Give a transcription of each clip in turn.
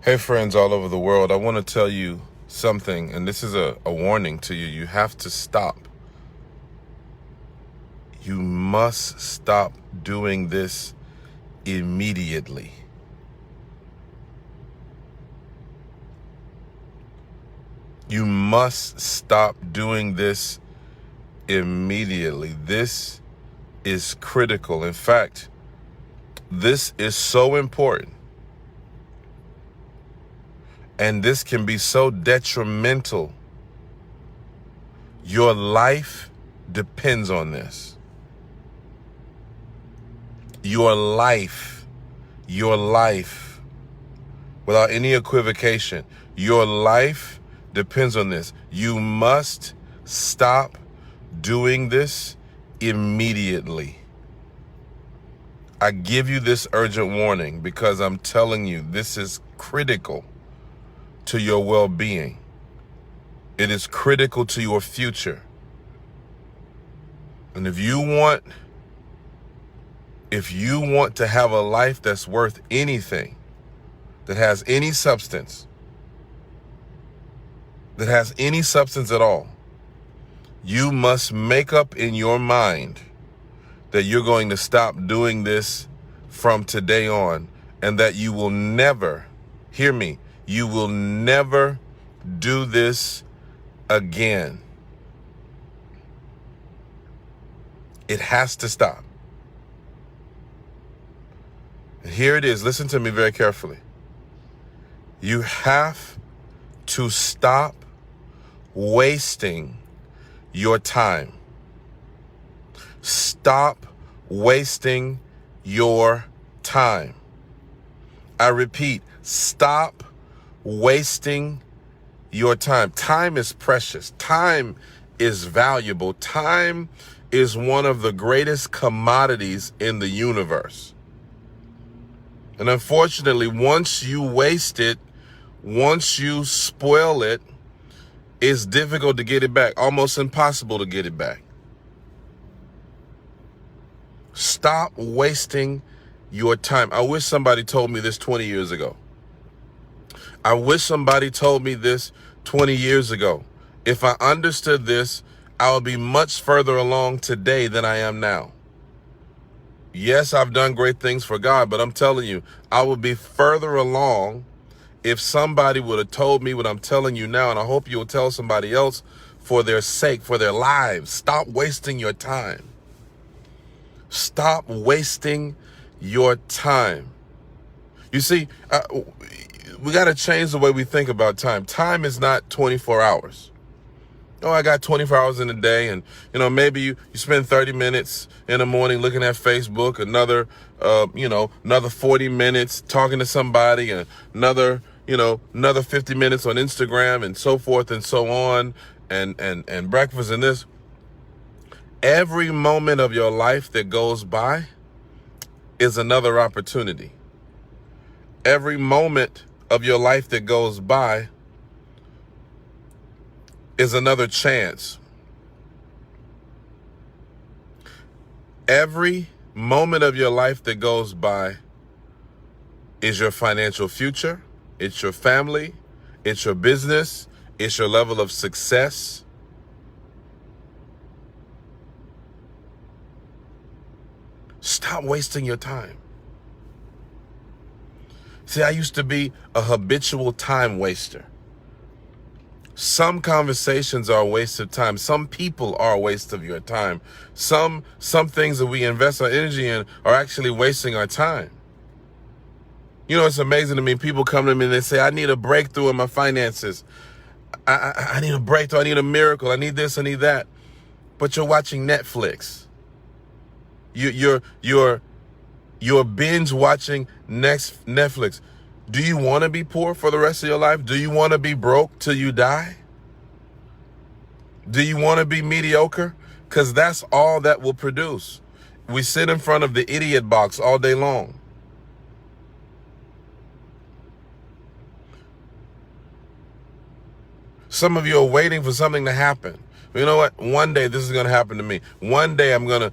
Hey friends all over the world, I want to tell you something, and this is a warning to you. You have to stop. You must stop doing this immediately. You must stop doing this immediately. This is critical. In fact, this is so important. And this can be so detrimental. Your life depends on this. Your life, without any equivocation, your life depends on this. You must stop doing this immediately. I give you this urgent warning because I'm telling you this is critical to your well-being. It is critical to your future. And if you want to have a life that's worth anything, that has any substance at all, you must make up in your mind that you're going to stop doing this from today on, and that you will never, hear me, you will never do this again. It has to stop. And here it is. Listen to me very carefully. You have to stop wasting your time. Stop wasting your time. I repeat, stop wasting your time. Time is precious. Time is valuable. Time is one of the greatest commodities in the universe. And unfortunately, once you waste it, once you spoil it, it's difficult to get it back, almost impossible to get it back. Stop wasting your time. I wish somebody told me this 20 years ago. I wish somebody told me this 20 years ago. If I understood this, I would be much further along today than I am now. Yes, I've done great things for God, but I'm telling you, I would be further along if somebody would have told me what I'm telling you now, and I hope you'll tell somebody else for their sake, for their lives. Stop wasting your time. Stop wasting your time. You see, we got to change the way we think about time. Time is not 24 hours. Oh, I got 24 hours in a day, and maybe you spend 30 minutes in the morning looking at Facebook, another 40 minutes talking to somebody, and another 50 minutes on Instagram, and so forth and so on, and breakfast and this. Every moment of your life that goes by is another opportunity. Every moment of your life that goes by is another chance. Every moment of your life that goes by is your financial future. It's your family. It's your business. It's your level of success. Stop wasting your time. See, I used to be a habitual time waster. Some conversations are a waste of time. Some people are a waste of your time. Some things that we invest our energy in are actually wasting our time. It's amazing to me. People come to me and they say, I need a breakthrough in my finances. I need a breakthrough. I need a miracle. I need this. I need that. But you're watching Netflix. You're binge watching Netflix. Do you want to be poor for the rest of your life? Do you want to be broke till you die? Do you want to be mediocre? Because that's all that will produce. We sit in front of the idiot box all day long. Some of you are waiting for something to happen. You know what? One day this is going to happen to me. One day I'm going to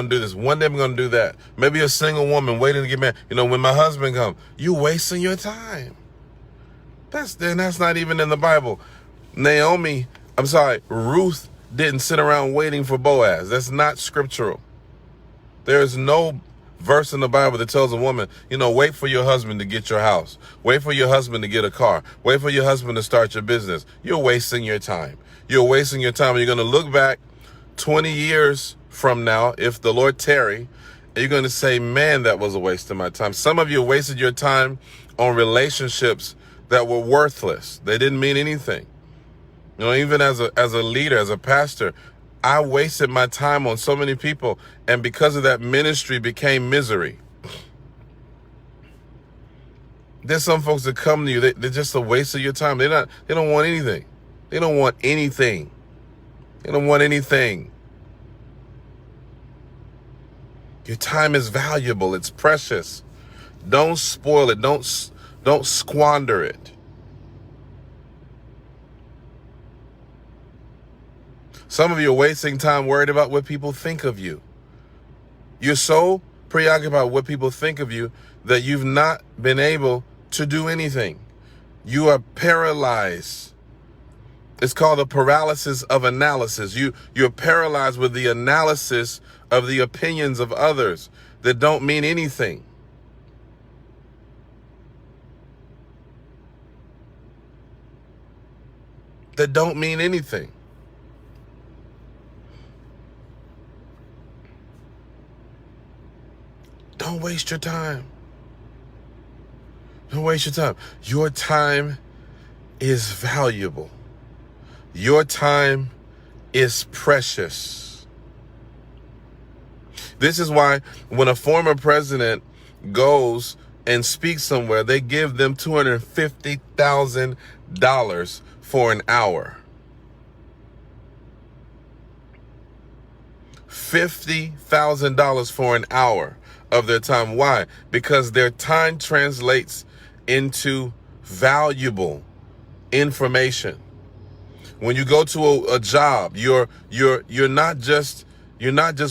do this. One day I'm going to do that. Maybe a single woman waiting to get married. When my husband comes, you wasting your time. That's not even in the Bible. Ruth didn't sit around waiting for Boaz. That's not scriptural. There is no verse in the Bible that tells a woman, wait for your husband to get your house. Wait for your husband to get a car. Wait for your husband to start your business. You're wasting your time. You're wasting your time. You're going to look back 20 years from now, if the Lord tarry, and you're going to say, man, that was a waste of my time. Some of you wasted your time on relationships that were worthless. They didn't mean anything. Even as a leader, as a pastor, I wasted my time on so many people, and because of that, ministry became misery. There's some folks that come to you, they're just a waste of your time. They don't want anything. They don't want anything. They don't want anything. Your time is valuable. It's precious. Don't spoil it. Don't squander it. Some of you are wasting time worried about what people think of you. You're so preoccupied with what people think of you that you've not been able to do anything. You are paralyzed. It's called the paralysis of analysis. You're paralyzed with the analysis of the opinions of others that don't mean anything. That don't mean anything. Don't waste your time. Don't waste your time. Your time is valuable. Your time is precious. This is why when a former president goes and speaks somewhere, they give them $250,000 for an hour. $50,000 for an hour of their time. Why? Because their time translates into valuable information. When you go to a job, you're not just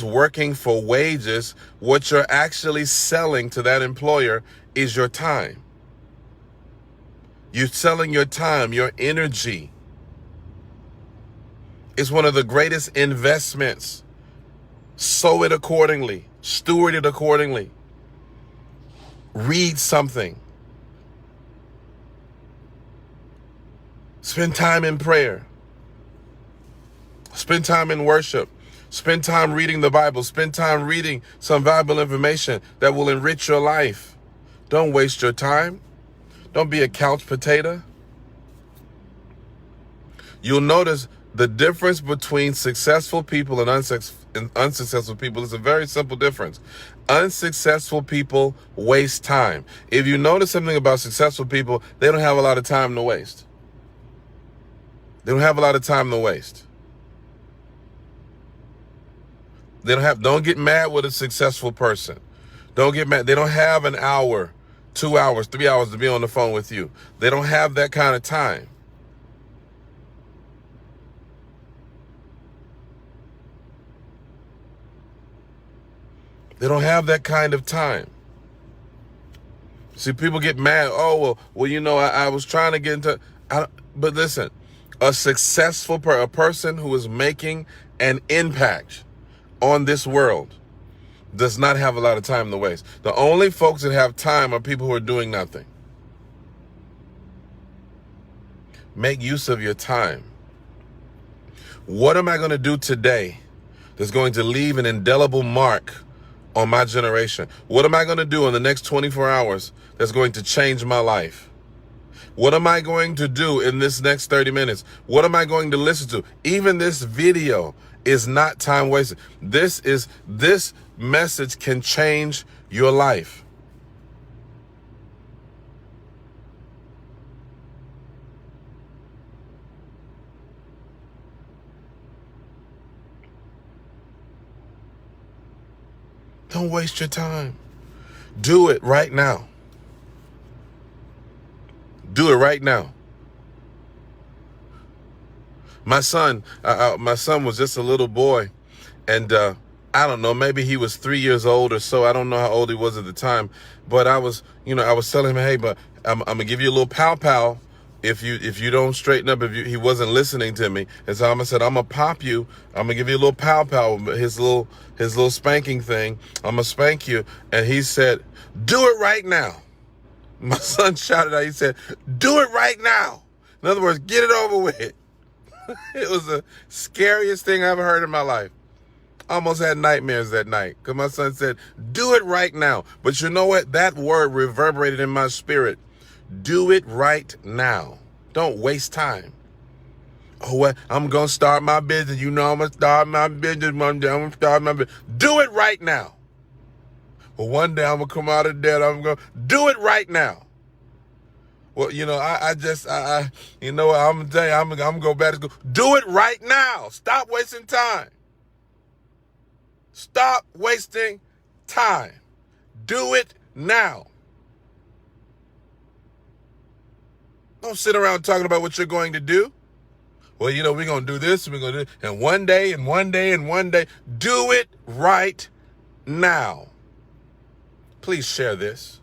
working for wages. What you're actually selling to that employer is your time. You're selling your time, your energy. It's one of the greatest investments. Sow it accordingly. Steward it accordingly. Read something. Spend time in prayer. Spend time in worship. Spend time reading the Bible. Spend time reading some valuable information that will enrich your life. Don't waste your time. Don't be a couch potato. You'll notice the difference between successful people and unsuccessful people is a very simple difference. Unsuccessful people waste time. If you notice something about successful people, they don't have a lot of time to waste. They don't have a lot of time to waste. Don't get mad with a successful person. Don't get mad. They don't have an hour, 2 hours, 3 hours to be on the phone with you. They don't have that kind of time. They don't have that kind of time. See, people get mad. Oh, well, I was trying to get into. But listen, a successful a person who is making an impact on this world does not have a lot of time to waste. The only folks that have time are people who are doing nothing. Make use of your time. What am I going to do today that's going to leave an indelible mark on my generation? What am I going to do in the next 24 hours that's going to change my life? What am I going to do in this next 30 minutes? What am I going to listen to? Even this video is not time wasted. This message can change your life. Don't waste your time. Do it right now. Do it right now. My son was just a little boy, and I don't know, maybe he was 3 years old or so. I don't know how old he was at the time, but I was telling him, hey, but I'm gonna give you a little pow pow if you don't straighten up, he wasn't listening to me, and so I said, I'm gonna pop you. I'm gonna give you a little pow, his little spanking thing. I'm gonna spank you. And he said, do it right now. My son shouted out. He said, do it right now. In other words, get it over with. It was the scariest thing I ever heard in my life. I almost had nightmares that night because my son said, do it right now. But you know what? That word reverberated in my spirit. Do it right now. Don't waste time. Oh, well, I'm going to start my business. You know I'm going to start my business one day. I'm going to start my business. Do it right now. Well, one day I'm going to come out of debt. I'm going to do it right now. Well, you know, you know what? I'm going to tell you, I'm going to go back to school. Do it right now. Stop wasting time. Stop wasting time. Do it now. Don't sit around talking about what you're going to do. Well, you know, we're going to do this, and we're going to do it. And one day, and one day, and one day. Do it right now. Please share this.